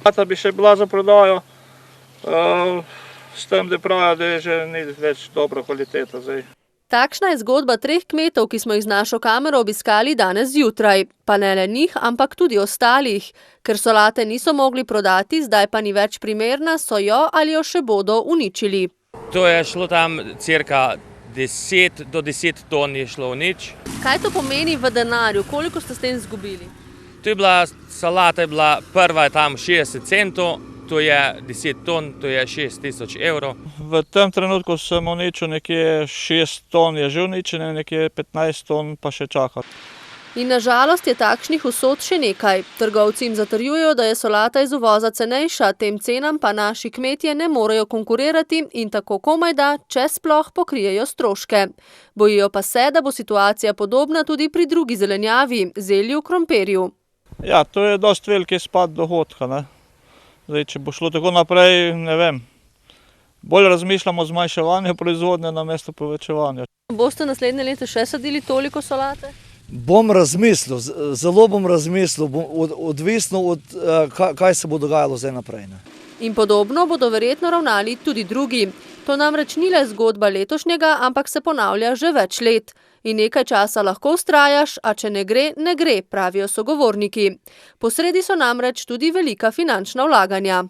Ta bi še bila za prodajo, s tem, da pravijo, da je že ni več dobra kvaliteta zdaj. Takšna je zgodba 3 kmetov, ki smo jih z našo kamero obiskali danes zjutraj. Pa ne le njih, ampak tudi ostalih. Ker solate niso mogli prodati, zdaj pa ni več primerna, so jo ali jo še bodo uničili. To je šlo tam cirka 10 do 10 ton je šlo v nič. Kaj to pomeni v denarju? Koliko ste s tem izgubili? To je bila salata, prva je tam 60 centov, to je 10 ton, to je 6000 evrov. V tem trenutku sem uničil nekje 6 ton je že uničene, nekje 15 ton pa še čaka. In na žalost je takšnih usod še nekaj. Trgovci jim zatrjujejo, da je solata iz uvoza cenejša, tem cenam pa naši kmetje ne morejo konkurirati in tako komajda, če sploh, pokrijejo stroške. Bojijo pa se, da bo situacija podobna tudi pri drugi zelenjavi, zelju, krompirju. Ja, to je dosti veliki izpad dohodka, ne. Zdaj, če bo šlo tako naprej, ne vem, bolj razmišljamo o zmanjševanju proizvodnje namesto povečevanja. Boste naslednje leto še sadili toliko solate? Bom razmislil, zelo bom razmislil, odvisno od kaj se bo dogajalo zdaj naprej. In podobno bodo verjetno ravnali tudi drugi. To namreč ni le zgodba letošnjega, ampak se ponavlja že več let. In nekaj časa lahko vztrajaš, a če ne gre, pravijo sogovorniki. Posredi so namreč tudi velika finančna vlaganja.